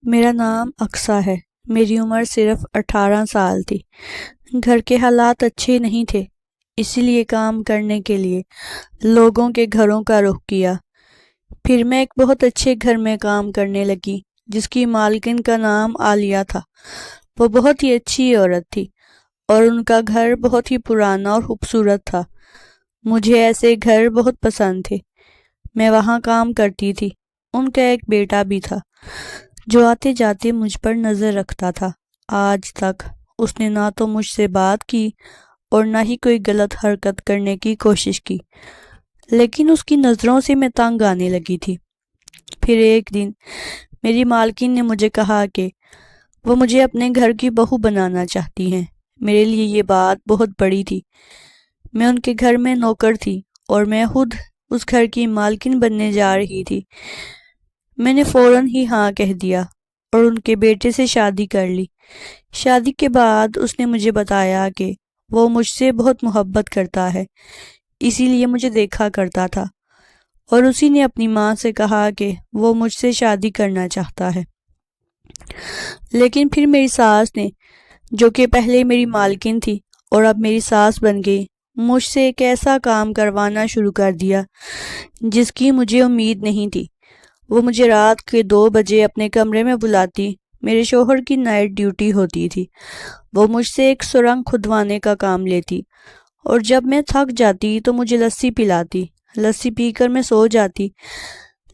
میرا نام اقصیٰ ہے۔ میری عمر صرف 18 سال تھی۔ گھر کے حالات اچھے نہیں تھے، اسی لیے کام کرنے کے لیے لوگوں کے گھروں کا رخ کیا۔ پھر میں ایک بہت اچھے گھر میں کام کرنے لگی جس کی مالکن کا نام عالیہ تھا۔ وہ بہت ہی اچھی عورت تھی اور ان کا گھر بہت ہی پرانا اور خوبصورت تھا۔ مجھے ایسے گھر بہت پسند تھے۔ میں وہاں کام کرتی تھی۔ ان کا ایک بیٹا بھی تھا جو آتے جاتے مجھ پر نظر رکھتا تھا۔ آج تک اس نے نہ تو مجھ سے بات کی اور نہ ہی کوئی غلط حرکت کرنے کی کوشش کی، لیکن اس کی نظروں سے میں تنگ آنے لگی تھی۔ پھر ایک دن میری مالکن نے مجھے کہا کہ وہ مجھے اپنے گھر کی بہو بنانا چاہتی ہیں۔ میرے لیے یہ بات بہت بڑی تھی۔ میں ان کے گھر میں نوکر تھی اور میں خود اس گھر کی مالکن بننے جا رہی تھی۔ میں نے فوراً ہی ہاں کہہ دیا اور ان کے بیٹے سے شادی کر لی۔ شادی کے بعد اس نے مجھے بتایا کہ وہ مجھ سے بہت محبت کرتا ہے، اسی لیے مجھے دیکھا کرتا تھا، اور اسی نے اپنی ماں سے کہا کہ وہ مجھ سے شادی کرنا چاہتا ہے۔ لیکن پھر میری ساس نے، جو کہ پہلے میری مالکن تھی اور اب میری ساس بن گئی، مجھ سے ایک ایسا کام کروانا شروع کر دیا جس کی مجھے امید نہیں تھی۔ وہ مجھے رات کے 2 بجے اپنے کمرے میں بلاتی۔ میرے شوہر کی نائٹ ڈیوٹی ہوتی تھی۔ وہ مجھ سے ایک سرنگ کھدوانے کا کام لیتی اور جب میں تھک جاتی تو مجھے لسی پلاتی۔ لسی پی کر میں سو جاتی،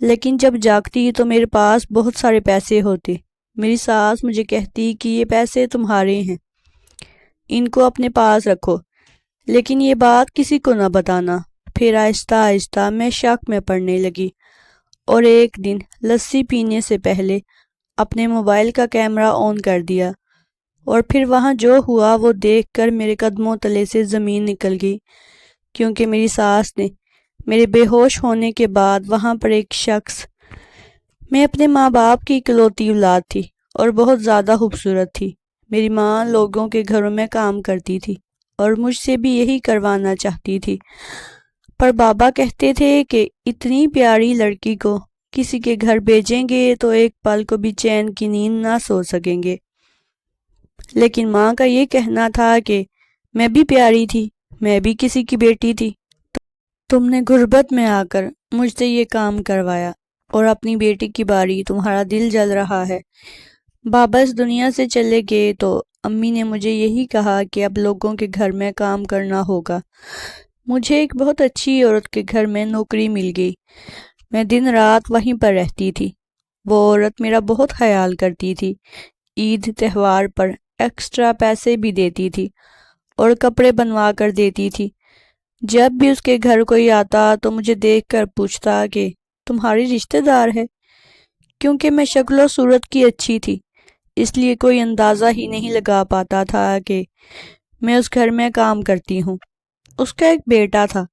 لیکن جب جاگتی تو میرے پاس بہت سارے پیسے ہوتے۔ میری ساس مجھے کہتی کہ یہ پیسے تمہارے ہیں، ان کو اپنے پاس رکھو، لیکن یہ بات کسی کو نہ بتانا۔ پھر آہستہ آہستہ میں شک میں پڑنے لگی اور ایک دن لسی پینے سے پہلے اپنے موبائل کا کیمرہ آن کر دیا، اور پھر وہاں جو ہوا وہ دیکھ کر میرے قدموں تلے سے زمین نکل گئی، کیونکہ میری ساس نے میرے بے ہوش ہونے کے بعد وہاں پر ایک شخص، میں اپنے ماں باپ کی اکلوتی اولاد تھی اور بہت زیادہ خوبصورت تھی۔ میری ماں لوگوں کے گھروں میں کام کرتی تھی اور مجھ سے بھی یہی کروانا چاہتی تھی، پر بابا کہتے تھے کہ اتنی پیاری لڑکی کو کسی کے گھر بھیجیں گے تو ایک پل کو بھی چین کی نیند نہ سو سکیں گے۔ لیکن ماں کا یہ کہنا تھا کہ میں بھی پیاری تھی، میں بھی کسی کی بیٹی تھی۔ تم نے غربت میں آ کر مجھ سے یہ کام کروایا اور اپنی بیٹی کی باری تمہارا دل جل رہا ہے۔ بابا اس دنیا سے چلے گئے تو امی نے مجھے یہی کہا کہ اب لوگوں کے گھر میں کام کرنا ہوگا۔ مجھے ایک بہت اچھی عورت کے گھر میں نوکری مل گئی۔ میں دن رات وہیں پر رہتی تھی۔ وہ عورت میرا بہت خیال کرتی تھی، عید تہوار پر ایکسٹرا پیسے بھی دیتی تھی اور کپڑے بنوا کر دیتی تھی۔ جب بھی اس کے گھر کوئی آتا تو مجھے دیکھ کر پوچھتا کہ تمہاری رشتہ دار ہے، کیونکہ میں شکل و صورت کی اچھی تھی، اس لیے کوئی اندازہ ہی نہیں لگا پاتا تھا کہ میں اس گھر میں کام کرتی ہوں۔ اس کا ایک بیٹا تھا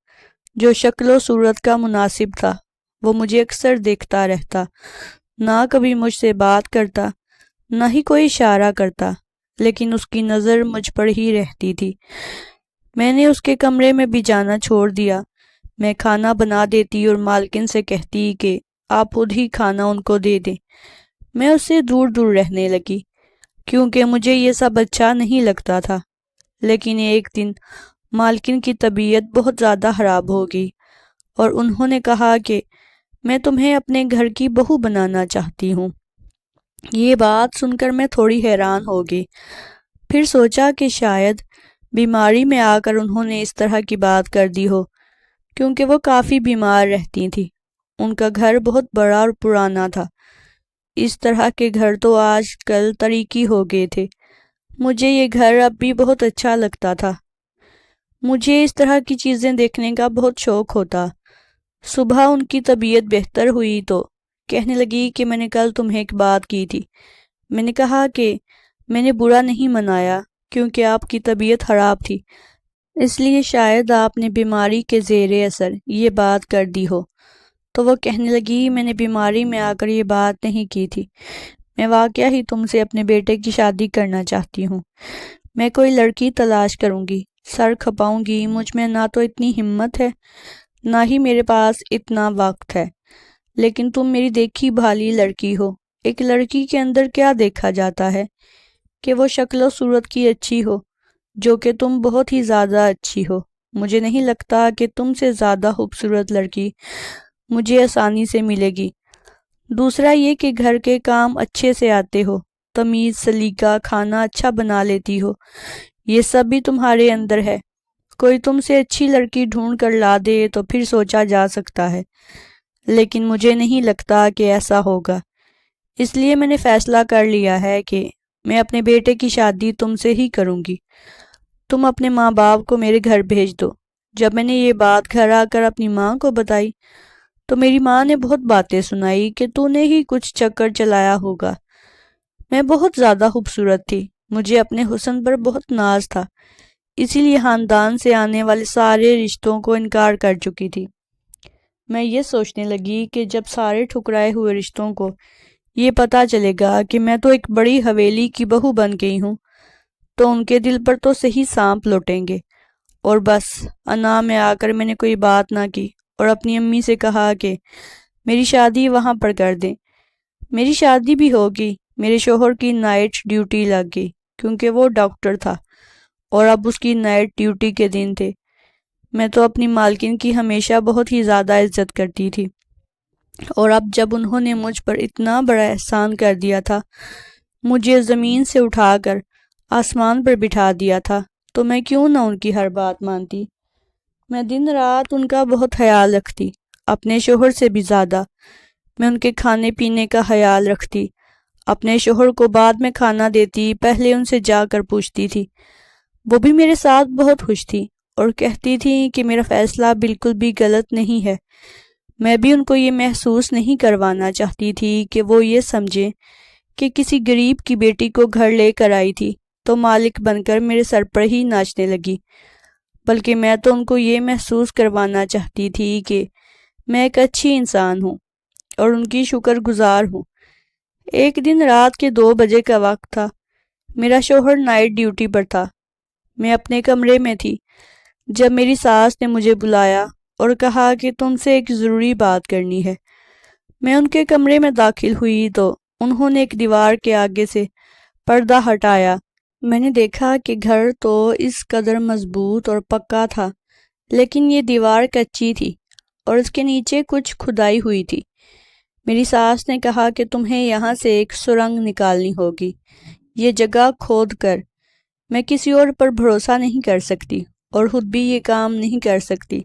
جو شکل و صورت کا مناسب تھا۔ وہ مجھے اکثر دیکھتا رہتا، نہ کبھی مجھ سے بات کرتا، نہ ہی کوئی اشارہ کرتا، لیکن اس کی نظر مجھ پر ہی رہتی تھی۔ میں نے اس کے کمرے میں بھی جانا چھوڑ دیا۔ میں کھانا بنا دیتی اور مالکن سے کہتی کہ آپ خود ہی کھانا ان کو دے دیں۔ میں اس سے دور دور رہنے لگی کیونکہ مجھے یہ سب اچھا نہیں لگتا تھا۔ لیکن ایک دن مالکن کی طبیعت بہت زیادہ خراب ہو گئی اور انہوں نے کہا کہ میں تمہیں اپنے گھر کی بہو بنانا چاہتی ہوں۔ یہ بات سن کر میں تھوڑی حیران ہو گئی۔ پھر سوچا کہ شاید بیماری میں آ کر انہوں نے اس طرح کی بات کر دی ہو، کیونکہ وہ کافی بیمار رہتی تھی۔ ان کا گھر بہت بڑا اور پرانا تھا۔ اس طرح کے گھر تو آج کل طریقی ہو گئے تھے۔ مجھے یہ گھر اب بھی بہت اچھا لگتا تھا۔ مجھے اس طرح کی چیزیں دیکھنے کا بہت شوق ہوتا۔ صبح ان کی طبیعت بہتر ہوئی تو کہنے لگی کہ میں نے کل تمہیں ایک بات کی تھی۔ میں نے کہا کہ میں نے برا نہیں منایا، کیونکہ آپ کی طبیعت خراب تھی، اس لیے شاید آپ نے بیماری کے زیر اثر یہ بات کر دی ہو۔ تو وہ کہنے لگی میں نے بیماری میں آ کر یہ بات نہیں کی تھی، میں واقعہ ہی تم سے اپنے بیٹے کی شادی کرنا چاہتی ہوں۔ میں کوئی لڑکی تلاش کروں گی، سر کھپاؤں گی، مجھ میں نہ تو اتنی ہمت ہے نہ ہی میرے پاس اتنا وقت ہے، لیکن تم میری دیکھی بھالی لڑکی ہو، ایک لڑکی کے اندر کیا دیکھا جاتا ہے کہ وہ شکل و صورت کی اچھی ہو، جو کہ تم بہت ہی زیادہ اچھی ہو۔ مجھے نہیں لگتا کہ تم سے زیادہ خوبصورت لڑکی مجھے آسانی سے ملے گی۔ دوسرا یہ کہ گھر کے کام اچھے سے آتے ہو، تمیز سلیقہ، کھانا اچھا بنا لیتی ہو، یہ سب بھی تمہارے اندر ہے۔ کوئی تم سے اچھی لڑکی ڈھونڈ کر لا دے تو پھر سوچا جا سکتا ہے، لیکن مجھے نہیں لگتا کہ ایسا ہوگا۔ اس لیے میں نے فیصلہ کر لیا ہے کہ میں اپنے بیٹے کی شادی تم سے ہی کروں گی۔ تم اپنے ماں باپ کو میرے گھر بھیج دو۔ جب میں نے یہ بات گھر آ کر اپنی ماں کو بتائی تو میری ماں نے بہت باتیں سنائی کہ تو نے ہی کچھ چکر چلایا ہوگا۔ میں بہت زیادہ خوبصورت تھی، مجھے اپنے حسن پر بہت ناز تھا، اسی لیے خاندان سے آنے والے سارے رشتوں کو انکار کر چکی تھی۔ میں یہ سوچنے لگی کہ جب سارے ٹھکرائے ہوئے رشتوں کو یہ پتہ چلے گا کہ میں تو ایک بڑی حویلی کی بہو بن گئی ہوں، تو ان کے دل پر تو صحیح سانپ لوٹیں گے۔ اور بس انا میں آ کر میں نے کوئی بات نہ کی اور اپنی امی سے کہا کہ میری شادی وہاں پر کر دیں۔ میری شادی بھی ہوگی، میرے شوہر کی نائٹ ڈیوٹی لگ گئی کیونکہ وہ ڈاکٹر تھا اور اب اس کی نائٹ ڈیوٹی کے دن تھے۔ میں تو اپنی مالکن کی ہمیشہ بہت ہی زیادہ عزت کرتی تھی، اور اب جب انہوں نے مجھ پر اتنا بڑا احسان کر دیا تھا، مجھے زمین سے اٹھا کر آسمان پر بٹھا دیا تھا، تو میں کیوں نہ ان کی ہر بات مانتی۔ میں دن رات ان کا بہت خیال رکھتی، اپنے شوہر سے بھی زیادہ۔ میں ان کے کھانے پینے کا خیال رکھتی، اپنے شوہر کو بعد میں کھانا دیتی، پہلے ان سے جا کر پوچھتی تھی۔ وہ بھی میرے ساتھ بہت خوش تھی اور کہتی تھی کہ میرا فیصلہ بالکل بھی غلط نہیں ہے۔ میں بھی ان کو یہ محسوس نہیں کروانا چاہتی تھی کہ وہ یہ سمجھیں کہ کسی غریب کی بیٹی کو گھر لے کر آئی تھی تو مالک بن کر میرے سر پر ہی ناچنے لگی، بلکہ میں تو ان کو یہ محسوس کروانا چاہتی تھی کہ میں ایک اچھی انسان ہوں اور ان کی شکر گزار ہوں۔ ایک دن رات کے 2 بجے کا وقت تھا، میرا شوہر نائٹ ڈیوٹی پر تھا، میں اپنے کمرے میں تھی جب میری ساس نے مجھے بلایا اور کہا کہ تم سے ایک ضروری بات کرنی ہے۔ میں ان کے کمرے میں داخل ہوئی تو انہوں نے ایک دیوار کے آگے سے پردہ ہٹایا۔ میں نے دیکھا کہ گھر تو اس قدر مضبوط اور پکا تھا، لیکن یہ دیوار کچی تھی اور اس کے نیچے کچھ کھدائی ہوئی تھی۔ میری ساس نے کہا کہ تمہیں یہاں سے ایک سرنگ نکالنی ہوگی، یہ جگہ کھود کر۔ میں کسی اور پر بھروسہ نہیں کر سکتی اور خود بھی یہ کام نہیں کر سکتی،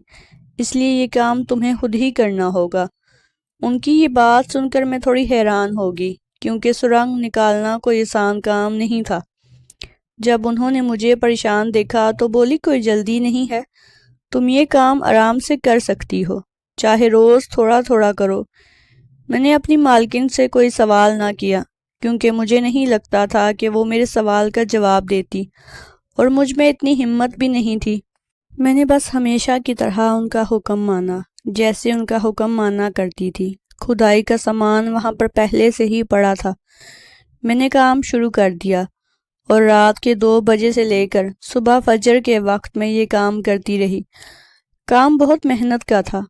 اس لیے یہ کام تمہیں خود ہی کرنا ہوگا۔ ان کی یہ بات سن کر میں تھوڑی حیران ہوگی، کیونکہ سرنگ نکالنا کوئی آسان کام نہیں تھا۔ جب انہوں نے مجھے پریشان دیکھا تو بولی، کوئی جلدی نہیں ہے، تم یہ کام آرام سے کر سکتی ہو، چاہے روز تھوڑا تھوڑا کرو۔ میں نے اپنی مالکن سے کوئی سوال نہ کیا، کیونکہ مجھے نہیں لگتا تھا کہ وہ میرے سوال کا جواب دیتی، اور مجھ میں اتنی ہمت بھی نہیں تھی۔ میں نے بس ہمیشہ کی طرح ان کا حکم مانا، جیسے ان کا حکم مانا کرتی تھی۔ کھدائی کا سامان وہاں پر پہلے سے ہی پڑا تھا۔ میں نے کام شروع کر دیا اور رات کے 2 بجے سے لے کر صبح فجر کے وقت میں یہ کام کرتی رہی۔ کام بہت محنت کا تھا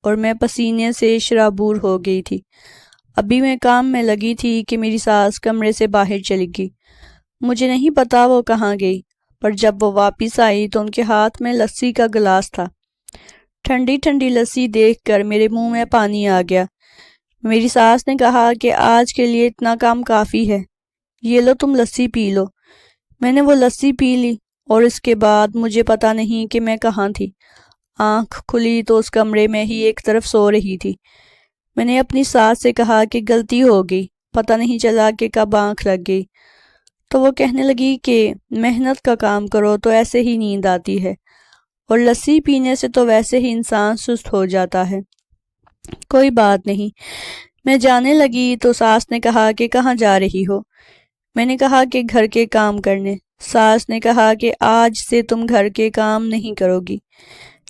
اور میں پسینے سے شرابور ہو گئی تھی۔ ابھی میں کام میں لگی تھی کہ میری ساس کمرے سے باہر چلی گئی۔ مجھے نہیں پتا وہ کہاں گئی، پر جب وہ واپس آئی تو ان کے ہاتھ میں لسی کا گلاس تھا۔ ٹھنڈی ٹھنڈی لسی دیکھ کر میرے منہ میں پانی آ گیا۔ میری ساس نے کہا کہ آج کے لیے اتنا کام کافی ہے، یہ لو تم لسی پی لو۔ میں نے وہ لسی پی لی اور اس کے بعد مجھے پتا نہیں کہ میں کہاں تھی۔ آنکھ کھلی تو اس کمرے میں ہی ایک طرف سو رہی تھی۔ میں نے اپنی ساس سے کہا کہ غلطی ہو گئی، پتہ نہیں چلا کہ کب آنکھ لگ گئی۔ تو وہ کہنے لگی کہ محنت کا کام کرو تو ایسے ہی نیند آتی ہے، اور لسی پینے سے تو ویسے ہی انسان سست ہو جاتا ہے۔ کوئی بات نہیں۔ میں جانے لگی تو ساس نے کہا کہ کہاں جا رہی ہو؟ میں نے کہا کہ گھر کے کام کرنے۔ ساس نے کہا کہ آج سے تم گھر کے کام نہیں کرو گی،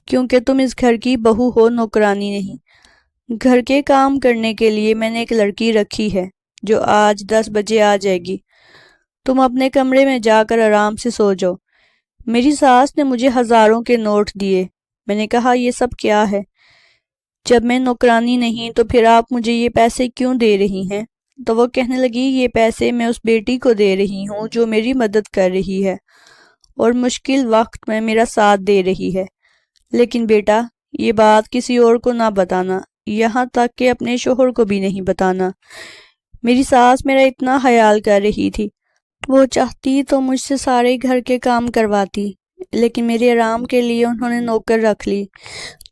کیونکہ تم اس گھر کی بہو ہو، نوکرانی نہیں۔ گھر کے کام کرنے کے لیے میں نے ایک لڑکی رکھی ہے جو آج 10 بجے آ جائے گی۔ تم اپنے کمرے میں جا کر آرام سے سو جاؤ۔ میری ساس نے مجھے ہزاروں کے نوٹ دیے۔ میں نے کہا یہ سب کیا ہے؟ جب میں نوکرانی نہیں تو پھر آپ مجھے یہ پیسے کیوں دے رہی ہیں؟ تو وہ کہنے لگی یہ پیسے میں اس بیٹی کو دے رہی ہوں جو میری مدد کر رہی ہے اور مشکل وقت میں میرا ساتھ دے رہی ہے، لیکن بیٹا یہ بات کسی اور کو نہ بتانا، یہاں تک کہ اپنے شوہر کو بھی نہیں بتانا۔ میری ساس میرا اتنا خیال کر رہی تھی، وہ چاہتی تو مجھ سے سارے گھر کے کام کرواتی، لیکن میرے آرام کے لیے انہوں نے نوکر رکھ لی،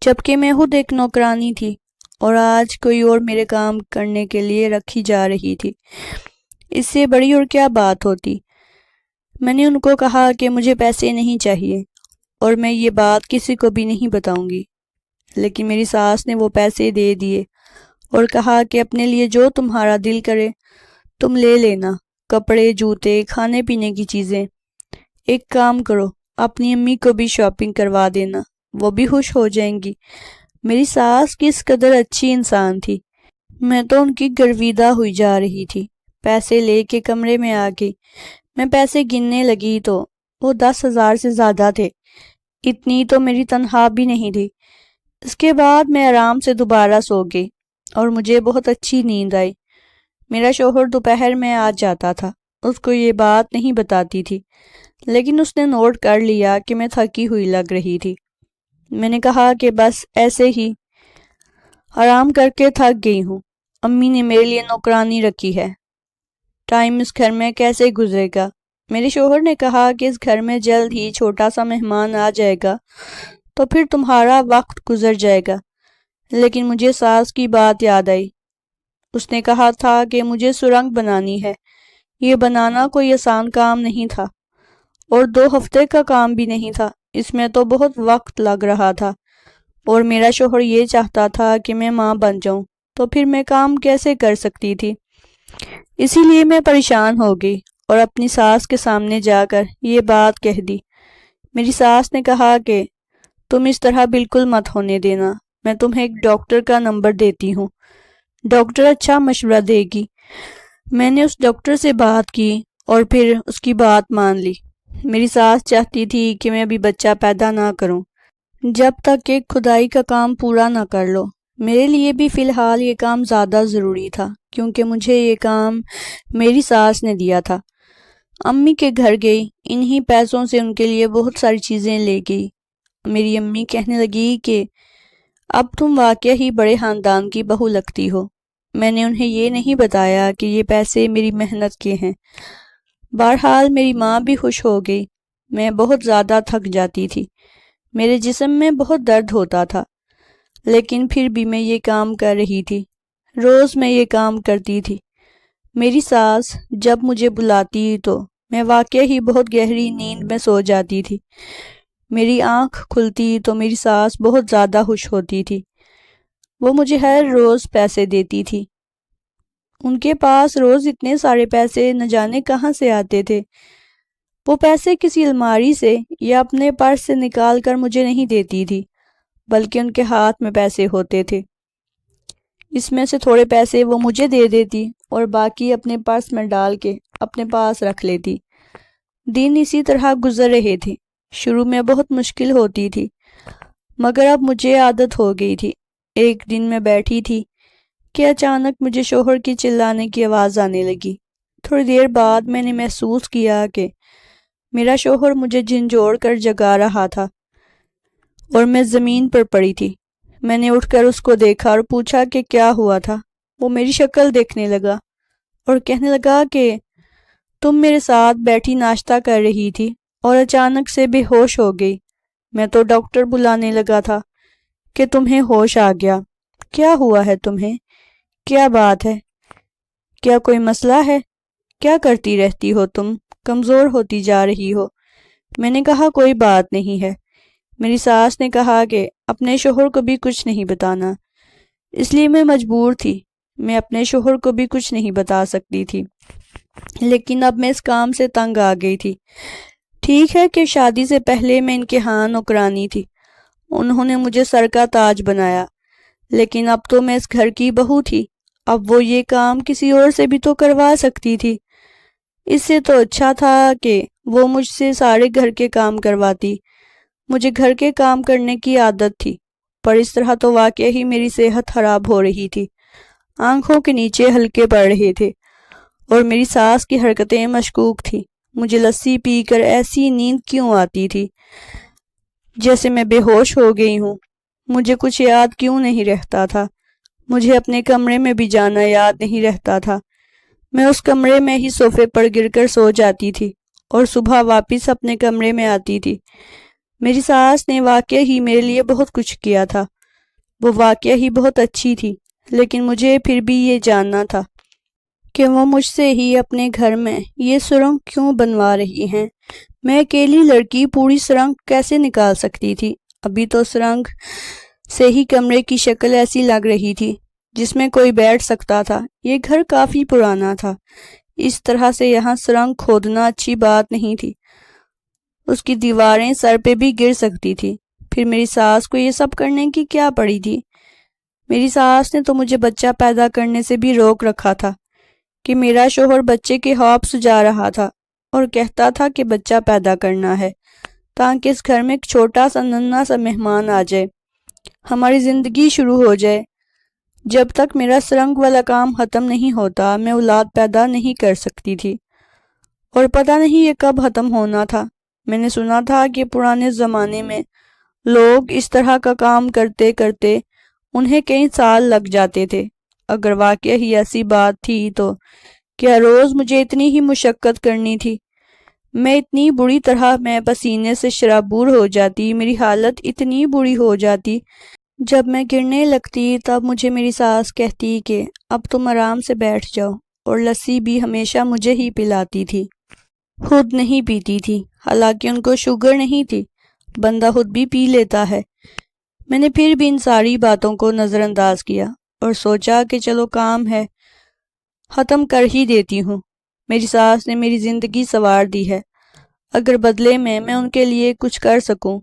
جبکہ میں خود ایک نوکرانی تھی اور آج کوئی اور میرے کام کرنے کے لیے رکھی جا رہی تھی۔ اس سے بڑی اور کیا بات ہوتی؟ میں نے ان کو کہا کہ مجھے پیسے نہیں چاہیے اور میں یہ بات کسی کو بھی نہیں بتاؤں گی، لیکن میری ساس نے وہ پیسے دے دیے اور کہا کہ اپنے لیے جو تمہارا دل کرے تم لے لینا، کپڑے، جوتے، کھانے پینے کی چیزیں۔ ایک کام کرو، اپنی امی کو بھی شاپنگ کروا دینا، وہ بھی خوش ہو جائیں گی۔ میری ساس کس قدر اچھی انسان تھی، میں تو ان کی گرویدہ ہوئی جا رہی تھی۔ پیسے لے کے کمرے میں آ گئی، میں پیسے گننے لگی تو وہ 10,000 سے زیادہ تھے، اتنی تو میری تنخواہ بھی نہیں تھی۔ اس کے بعد میں آرام سے دوبارہ سو گئی اور مجھے بہت اچھی نیند آئی۔ میرا شوہر دوپہر میں آ جاتا تھا، اس کو یہ بات نہیں بتاتی تھی، لیکن اس نے نوٹ کر لیا کہ میں تھکی ہوئی لگ رہی تھی۔ میں نے کہا کہ بس ایسے ہی آرام کر کے تھک گئی ہوں، امی نے میرے لیے نوکرانی رکھی ہے، ٹائم اس گھر میں کیسے گزرے گا؟ میرے شوہر نے کہا کہ اس گھر میں جلد ہی چھوٹا سا مہمان آ جائے گا تو پھر تمہارا وقت گزر جائے گا، لیکن مجھے ساس کی بات یاد آئی۔ اس نے کہا تھا کہ مجھے سرنگ بنانی ہے، یہ بنانا کوئی آسان کام نہیں تھا اور 2 ہفتے کا کام بھی نہیں تھا، اس میں تو بہت وقت لگ رہا تھا، اور میرا شوہر یہ چاہتا تھا کہ میں ماں بن جاؤں، تو پھر میں کام کیسے کر سکتی تھی؟ اسی لیے میں پریشان ہو گئی اور اپنی ساس کے سامنے جا کر یہ بات کہہ دی۔ میری ساس نے کہا کہ تم اس طرح بالکل مت ہونے دینا، میں تمہیں ایک ڈاکٹر کا نمبر دیتی ہوں، ڈاکٹر اچھا مشورہ دے گی۔ میں نے اس ڈاکٹر سے بات کی اور پھر اس کی بات مان لی۔ میری ساس چاہتی تھی کہ میں ابھی بچہ پیدا نہ کروں جب تک کہ کھدائی کا کام پورا نہ کر لو۔ میرے لیے بھی فی الحال یہ کام زیادہ ضروری تھا، کیونکہ مجھے یہ کام میری ساس نے دیا تھا۔ امی کے گھر گئی، انہی پیسوں سے ان کے لیے بہت ساری چیزیں لے گئی۔ میری امی کہنے لگی کہ اب تم واقعہ ہی بڑے خاندان کی بہو لگتی ہو۔ میں نے انہیں یہ نہیں بتایا کہ یہ پیسے میری محنت کے ہیں۔ بہرحال میری ماں بھی خوش ہو گئی۔ میں بہت زیادہ تھک جاتی تھی، میرے جسم میں بہت درد ہوتا تھا، لیکن پھر بھی میں یہ کام کر رہی تھی، روز میں یہ کام کرتی تھی۔ میری ساس جب مجھے بلاتی تو میں واقعہ ہی بہت گہری نیند میں سو جاتی تھی۔ میری آنکھ کھلتی تو میری ساس بہت زیادہ خوش ہوتی تھی، وہ مجھے ہر روز پیسے دیتی تھی۔ ان کے پاس روز اتنے سارے پیسے نہ جانے کہاں سے آتے تھے۔ وہ پیسے کسی الماری سے یا اپنے پرس سے نکال کر مجھے نہیں دیتی تھی، بلکہ ان کے ہاتھ میں پیسے ہوتے تھے۔ اس میں سے تھوڑے پیسے وہ مجھے دے دیتی اور باقی اپنے پرس میں ڈال کے اپنے پاس رکھ لیتی۔ دن اسی طرح گزر رہے تھے۔ شروع میں بہت مشکل ہوتی تھی، مگر اب مجھے عادت ہو گئی تھی۔ ایک دن میں بیٹھی تھی کہ اچانک مجھے شوہر کی چلانے کی آواز آنے لگی۔ تھوڑی دیر بعد میں نے محسوس کیا کہ میرا شوہر مجھے جھنجھوڑ کر جگا رہا تھا اور میں زمین پر پڑی تھی۔ میں نے اٹھ کر اس کو دیکھا اور پوچھا کہ کیا ہوا تھا۔ وہ میری شکل دیکھنے لگا اور کہنے لگا کہ تم میرے ساتھ بیٹھی ناشتہ کر رہی تھی اور اچانک سے بے ہوش ہو گئی۔ میں تو ڈاکٹر بلانے لگا تھا کہ تمہیں ہوش آ گیا۔ کیا ہوا ہے تمہیں؟ کیا بات ہے؟ کیا کوئی مسئلہ ہے؟ کیا کرتی رہتی ہو تم؟ کمزور ہوتی جا رہی ہو۔ میں نے کہا کوئی بات نہیں ہے۔ میری ساس نے کہا کہ اپنے شوہر کو بھی کچھ نہیں بتانا، اس لیے میں مجبور تھی، میں اپنے شوہر کو بھی کچھ نہیں بتا سکتی تھی، لیکن اب میں اس کام سے تنگ آ گئی تھی۔ ٹھیک ہے کہ شادی سے پہلے میں ان کے ہاں نوکرانی تھی، انہوں نے مجھے سر کا تاج بنایا، لیکن اب تو میں اس گھر کی بہو تھی، اب وہ یہ کام کسی اور سے بھی تو کروا سکتی تھی۔ اس سے تو اچھا تھا کہ وہ مجھ سے سارے گھر کے کام کرواتی۔ مجھے گھر کے کام کرنے کی عادت تھی، پر اس طرح تو واقعی ہی میری صحت خراب ہو رہی تھی۔ آنکھوں کے نیچے ہلکے پڑ رہے تھے اور میری ساس کی حرکتیں مشکوک تھیں۔ مجھے لسی پی کر ایسی نیند کیوں آتی تھی جیسے میں بے ہوش ہو گئی ہوں؟ مجھے کچھ یاد کیوں نہیں رہتا تھا؟ مجھے اپنے کمرے میں بھی جانا یاد نہیں رہتا تھا۔ میں اس کمرے میں ہی صوفے پر گر کر سو جاتی تھی اور صبح واپس اپنے کمرے میں آتی تھی۔ میری ساس نے واقعہ ہی میرے لیے بہت کچھ کیا تھا، وہ واقعہ ہی بہت اچھی تھی، لیکن مجھے پھر بھی یہ جاننا تھا کہ وہ مجھ سے ہی اپنے گھر میں یہ سرنگ کیوں بنوا رہی ہیں۔ میں اکیلی لڑکی پوری سرنگ کیسے نکال سکتی تھی؟ ابھی تو سرنگ سے ہی کمرے کی شکل ایسی لگ رہی تھی جس میں کوئی بیٹھ سکتا تھا۔ یہ گھر کافی پرانا تھا، اس طرح سے یہاں سرنگ کھودنا اچھی بات نہیں تھی، اس کی دیواریں سر پہ بھی گر سکتی تھی۔ پھر میری ساس کو یہ سب کرنے کی کیا پڑی تھی؟ میری ساس نے تو مجھے بچہ پیدا کرنے سے بھی روک رکھا تھا کہ میرا شوہر بچے کے خواب سجا رہا تھا اور کہتا تھا کہ بچہ پیدا کرنا ہے تاکہ اس گھر میں ایک چھوٹا سا ننھا سا مہمان آ جائے، ہماری زندگی شروع ہو جائے۔ جب تک میرا سرنگ والا کام ختم نہیں ہوتا میں اولاد پیدا نہیں کر سکتی تھی، اور پتہ نہیں یہ کب ختم ہونا تھا۔ میں نے سنا تھا کہ پرانے زمانے میں لوگ اس طرح کا کام کرتے کرتے انہیں کئی سال لگ جاتے تھے۔ اگر واقعہ ہی ایسی بات تھی تو کیا روز مجھے اتنی ہی مشقت کرنی تھی؟ میں اتنی بری طرح میں پسینے سے شرابور ہو جاتی، میری حالت اتنی بری ہو جاتی۔ جب میں گرنے لگتی تب مجھے میری ساس کہتی کہ اب تم آرام سے بیٹھ جاؤ، اور لسی بھی ہمیشہ مجھے ہی پلاتی تھی، خود نہیں پیتی تھی، حالانکہ ان کو شوگر نہیں تھی، بندہ خود بھی پی لیتا ہے۔ میں نے پھر بھی ان ساری باتوں کو نظر انداز کیا اور سوچا کہ چلو کام ہے، ختم کر ہی دیتی ہوں۔ میری ساس نے میری زندگی سنوار دی ہے، اگر بدلے میں ان کے لیے کچھ کر سکوں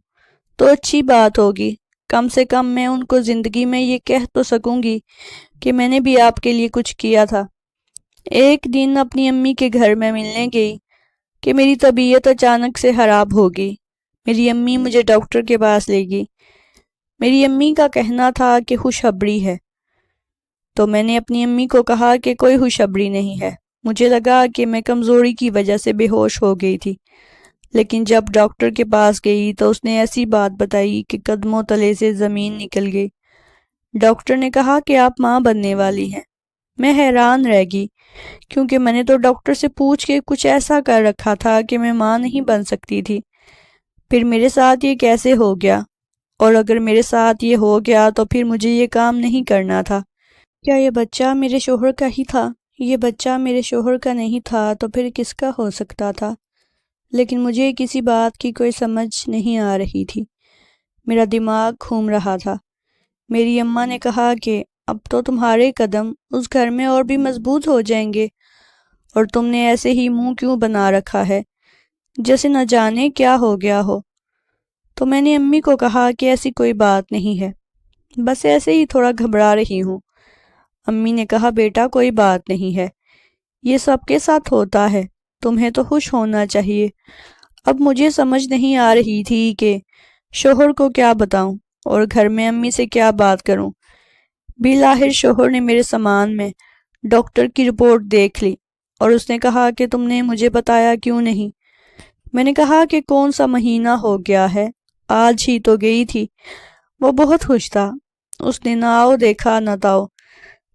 تو اچھی بات ہوگی۔ کم سے کم میں ان کو زندگی میں یہ کہہ تو سکوں گی کہ میں نے بھی آپ کے لیے کچھ کیا تھا۔ ایک دن اپنی امی کے گھر میں ملنے گئی کہ میری طبیعت اچانک سے خراب ہو گئی۔ میری امی مجھے ڈاکٹر کے پاس لے گئی۔ میری امی کا کہنا تھا کہ خوشخبری ہے، تو میں نے اپنی امی کو کہا کہ کوئی خوشخبری نہیں ہے۔ مجھے لگا کہ میں کمزوری کی وجہ سے بے ہوش ہو گئی تھی، لیکن جب ڈاکٹر کے پاس گئی تو اس نے ایسی بات بتائی کہ قدموں تلے سے زمین نکل گئی۔ ڈاکٹر نے کہا کہ آپ ماں بننے والی ہیں۔ میں حیران رہ گئی، کیونکہ میں نے تو ڈاکٹر سے پوچھ کے کچھ ایسا کر رکھا تھا کہ میں ماں نہیں بن سکتی تھی۔ پھر میرے ساتھ یہ کیسے ہو گیا؟ اور اگر میرے ساتھ یہ ہو گیا تو پھر مجھے یہ کام نہیں کرنا تھا۔ کیا یہ بچہ میرے شوہر کا ہی تھا؟ یہ بچہ میرے شوہر کا نہیں تھا تو پھر کس کا ہو سکتا تھا؟ لیکن مجھے کسی بات کی کوئی سمجھ نہیں آ رہی تھی، میرا دماغ گھوم رہا تھا۔ میری اماں نے کہا کہ اب تو تمہارے قدم اس گھر میں اور بھی مضبوط ہو جائیں گے، اور تم نے ایسے ہی منہ کیوں بنا رکھا ہے جیسے نہ جانے کیا ہو گیا ہو؟ تو میں نے امی کو کہا کہ ایسی کوئی بات نہیں ہے، بس ایسے ہی تھوڑا گھبرا رہی ہوں۔ امی نے کہا بیٹا کوئی بات نہیں ہے، یہ سب کے ساتھ ہوتا ہے، تمہیں تو خوش ہونا چاہیے۔ اب مجھے سمجھ نہیں آ رہی تھی کہ شوہر کو کیا بتاؤں اور گھر میں امی سے کیا بات کروں۔ بالآخر شوہر نے میرے سامان میں ڈاکٹر کی رپورٹ دیکھ لی اور اس نے کہا کہ تم نے مجھے بتایا کیوں نہیں؟ میں نے کہا کہ کون سا مہینہ ہو گیا ہے، آج ہی تو گئی تھی۔ وہ بہت خوش تھا، اس نے نہ آؤ دیکھا نہ تاؤ،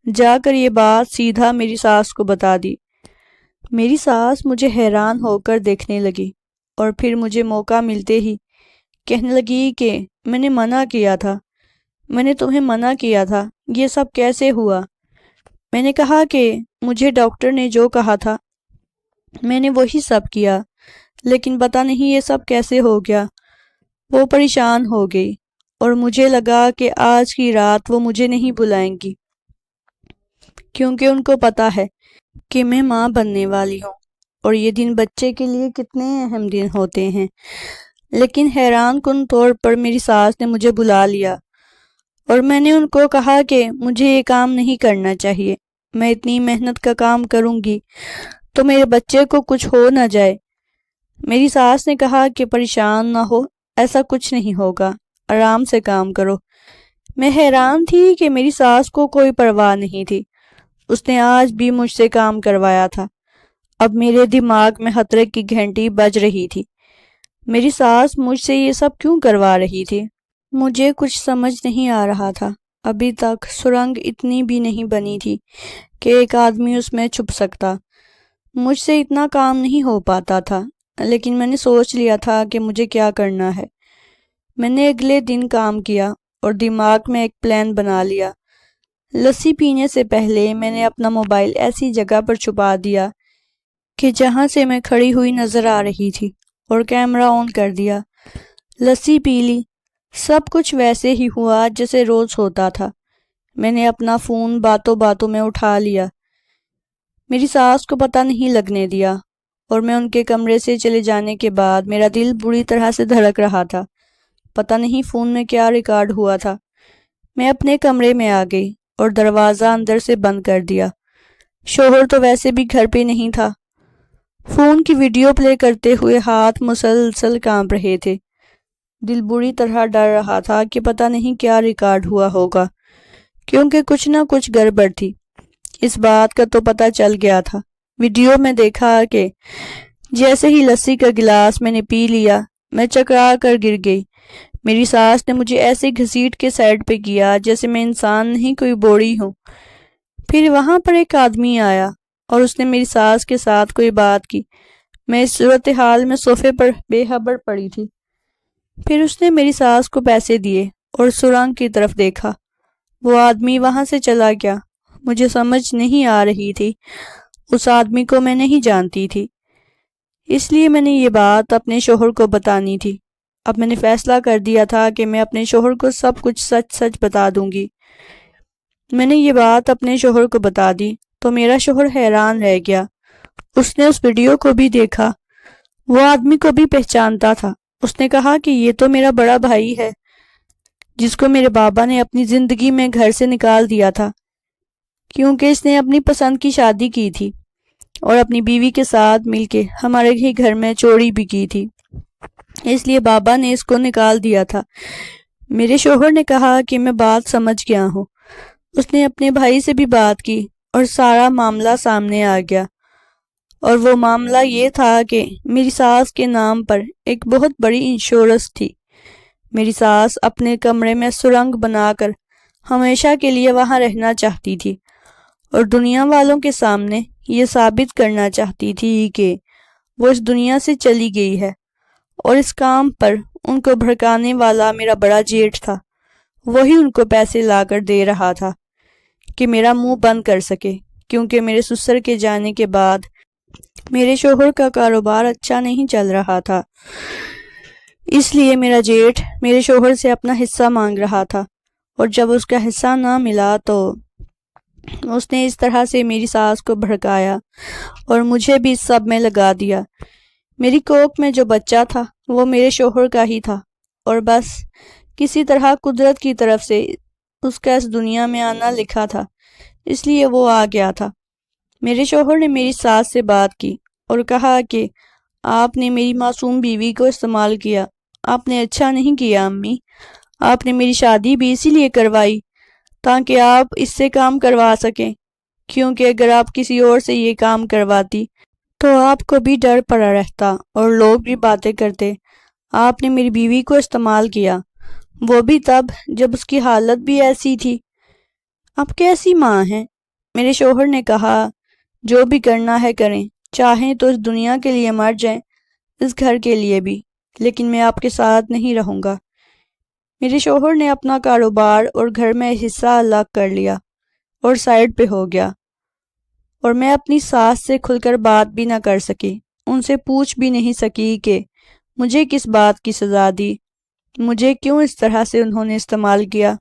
جا کر یہ بات سیدھا میری ساس کو بتا دی۔ میری ساس مجھے حیران ہو کر دیکھنے لگی اور پھر مجھے موقع ملتے ہی کہنے لگی کہ میں نے منع کیا تھا، میں نے تمہیں منع کیا تھا، یہ سب کیسے ہوا؟ میں نے کہا کہ مجھے ڈاکٹر نے جو کہا تھا میں نے وہی سب کیا، لیکن پتہ نہیں یہ سب کیسے ہو گیا۔ وہ پریشان ہو گئی اور مجھے لگا کہ آج کی رات وہ مجھے نہیں بلائیں گی، کیونکہ ان کو پتہ ہے کہ میں ماں بننے والی ہوں اور یہ دن بچے کے لیے کتنے اہم دن ہوتے ہیں۔ لیکن حیران کن طور پر میری ساس نے مجھے بلا لیا اور میں نے ان کو کہا کہ مجھے یہ کام نہیں کرنا چاہیے، میں اتنی محنت کا کام کروں گی تو میرے بچے کو کچھ ہو نہ جائے۔ میری ساس نے کہا کہ پریشان نہ ہو، ایسا کچھ نہیں ہوگا، آرام سے کام کرو۔ میں حیران تھی کہ میری ساس کو کوئی پرواہ نہیں تھی، اس نے آج بھی مجھ سے کام کروایا تھا۔ اب میرے دماغ میں خطرے کی گھنٹی بج رہی تھی۔ میری ساس مجھ سے یہ سب کیوں کروا رہی تھی؟ مجھے کچھ سمجھ نہیں آ رہا تھا۔ ابھی تک سرنگ اتنی بھی نہیں بنی تھی کہ ایک آدمی اس میں چھپ سکتا۔ مجھ سے اتنا کام نہیں ہو پاتا تھا، لیکن میں نے سوچ لیا تھا کہ مجھے کیا کرنا ہے۔ میں نے اگلے دن کام کیا اور دماغ میں ایک پلان بنا لیا۔ لسی پینے سے پہلے میں نے اپنا موبائل ایسی جگہ پر چھپا دیا کہ جہاں سے میں کھڑی ہوئی نظر آ رہی تھی، اور کیمرہ آن کر دیا۔ لسی پی لی۔ سب کچھ ویسے ہی ہوا جیسے روز ہوتا تھا۔ میں نے اپنا فون باتوں باتوں میں اٹھا لیا۔ میری ساس کو پتہ نہیں لگنے دیا، اور میں ان کے کمرے سے چلے جانے کے بعد میرا دل بری طرح سے دھڑک رہا تھا۔ پتہ نہیں فون میں کیا ریکارڈ ہوا تھا۔ میں اپنے کمرے میں آ گئی اور دروازہ اندر سے بند کر دیا۔ شوہر تو ویسے بھی گھر پہ نہیں تھا۔ فون کی ویڈیو پلے کرتے ہوئے ہاتھ مسلسل کانپ رہے تھے۔ دل بری طرح ڈر رہا تھا کہ پتہ نہیں کیا ریکارڈ ہوا ہوگا، کیونکہ کچھ نہ کچھ گڑبڑ تھی۔ اس بات کا تو پتہ چل گیا تھا۔ ویڈیو میں دیکھا کہ جیسے ہی لسی کا گلاس میں نے پی لیا، میں چکرا کر گر گئی۔ میری ساس نے مجھے ایسے گھسیٹ کے سائڈ پہ کیا جیسے میں انسان نہیں کوئی بوڑی ہوں۔ پھر وہاں پر ایک آدمی آیا اور اس نے میری ساس کے ساتھ کوئی بات کی۔ میں اس صورتحال میں صوفے پر بے خبر پڑی تھی۔ پھر اس نے میری ساس کو پیسے دیے اور سرنگ کی طرف دیکھا۔ وہ آدمی وہاں سے چلا گیا۔ مجھے سمجھ نہیں آ رہی تھی۔ اس آدمی کو میں نہیں جانتی تھی، اس لیے میں نے یہ بات اپنے شوہر کو بتانی تھی۔ اب میں نے فیصلہ کر دیا تھا کہ میں اپنے شوہر کو سب کچھ سچ سچ بتا دوں گی۔ میں نے یہ بات اپنے شوہر کو بتا دی تو میرا شوہر حیران رہ گیا۔ اس نے اس ویڈیو کو بھی دیکھا، وہ آدمی کو بھی پہچانتا تھا۔ اس نے کہا کہ یہ تو میرا بڑا بھائی ہے، جس کو میرے بابا نے اپنی زندگی میں گھر سے نکال دیا تھا، کیونکہ اس نے اپنی پسند کی شادی کی تھی اور اپنی بیوی کے ساتھ مل کے ہمارے ہی گھر میں چوری بھی کی تھی، اس لیے بابا نے اس کو نکال دیا تھا۔ میرے شوہر نے کہا کہ میں بات سمجھ گیا ہوں۔ اس نے اپنے بھائی سے بھی بات کی اور سارا معاملہ سامنے آ گیا، اور وہ معاملہ یہ تھا کہ میری ساس کے نام پر ایک بہت بڑی انشورنس تھی۔ میری ساس اپنے کمرے میں سرنگ بنا کر ہمیشہ کے لیے وہاں رہنا چاہتی تھی، اور دنیا والوں کے سامنے یہ ثابت کرنا چاہتی تھی کہ وہ اس دنیا سے چلی گئی ہے، اور اس کام پر ان کو بھڑکانے والا میرا بڑا جیٹھ تھا۔ وہی ان کو پیسے لا کر دے رہا تھا کہ میرا منہ بند کر سکے، کیونکہ میرے سسر کے جانے کے بعد میرے شوہر کا کاروبار اچھا نہیں چل رہا تھا، اس لیے میرا جیٹھ میرے شوہر سے اپنا حصہ مانگ رہا تھا، اور جب اس کا حصہ نہ ملا تو اس نے اس طرح سے میری ساس کو بھڑکایا اور مجھے بھی اس سب میں لگا دیا۔ میری کوکھ میں جو بچہ تھا وہ میرے شوہر کا ہی تھا، اور بس کسی طرح قدرت کی طرف سے اس کا اس دنیا میں آنا لکھا تھا، اس لیے وہ آ گیا تھا۔ میرے شوہر نے میری ساس سے بات کی اور کہا کہ آپ نے میری معصوم بیوی کو استعمال کیا، آپ نے اچھا نہیں کیا امی، آپ نے میری شادی بھی اسی لیے کروائی تاکہ آپ اس سے کام کروا سکیں، کیونکہ اگر آپ کسی اور سے یہ کام کرواتی تو آپ کو بھی ڈر پڑا رہتا اور لوگ بھی باتیں کرتے۔ آپ نے میری بیوی کو استعمال کیا، وہ بھی تب جب اس کی حالت بھی ایسی تھی۔ آپ کیسی ماں ہیں؟ میرے شوہر نے کہا جو بھی کرنا ہے کریں، چاہیں تو اس دنیا کے لیے مر جائیں، اس گھر کے لیے بھی، لیکن میں آپ کے ساتھ نہیں رہوں گا۔ میرے شوہر نے اپنا کاروبار اور گھر میں حصہ الگ کر لیا اور سائیڈ پہ ہو گیا، اور میں اپنی ساس سے کھل کر بات بھی نہ کر سکی، ان سے پوچھ بھی نہیں سکی کہ مجھے کس بات کی سزا دی، مجھے کیوں اس طرح سے انہوں نے استعمال کیا،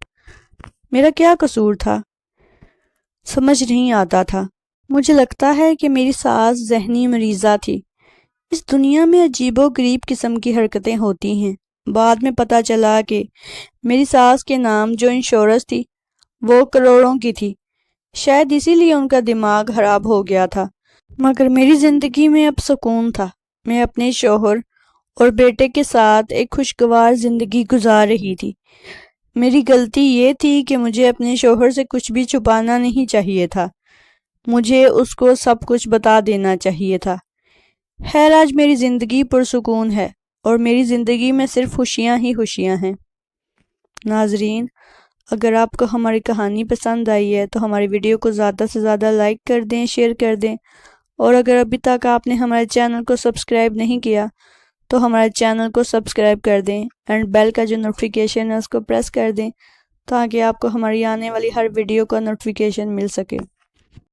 میرا کیا قصور تھا، سمجھ نہیں آتا تھا۔ مجھے لگتا ہے کہ میری ساس ذہنی مریضہ تھی۔ اس دنیا میں عجیب و غریب قسم کی حرکتیں ہوتی ہیں۔ بعد میں پتہ چلا کہ میری ساس کے نام جو انشورنس تھی وہ کروڑوں کی تھی، شاید اسی لیے ان کا دماغ خراب ہو گیا تھا۔ مگر میری زندگی میں اب سکون تھا۔ میں اپنے شوہر اور بیٹے کے ساتھ ایک خوشگوار زندگی گزار رہی تھی۔ میری غلطی یہ تھی کہ مجھے اپنے شوہر سے کچھ بھی چھپانا نہیں چاہیے تھا۔ مجھے اس کو سب کچھ بتا دینا چاہیے تھا۔ خیر آج میری زندگی پرسکون ہے اور میری زندگی میں صرف خوشیاں ہی خوشیاں ہیں۔ ناظرین، اگر آپ کو ہماری کہانی پسند آئی ہے تو ہماری ویڈیو کو زیادہ سے زیادہ لائک کر دیں، شیئر کر دیں، اور اگر ابھی تک آپ نے ہمارے چینل کو سبسکرائب نہیں کیا تو ہمارے چینل کو سبسکرائب کر دیں اینڈ بیل کا جو نوٹیفیکیشن ہے اس کو پریس کر دیں تاکہ آپ کو ہماری آنے والی ہر ویڈیو کا نوٹیفیکیشن مل سکے۔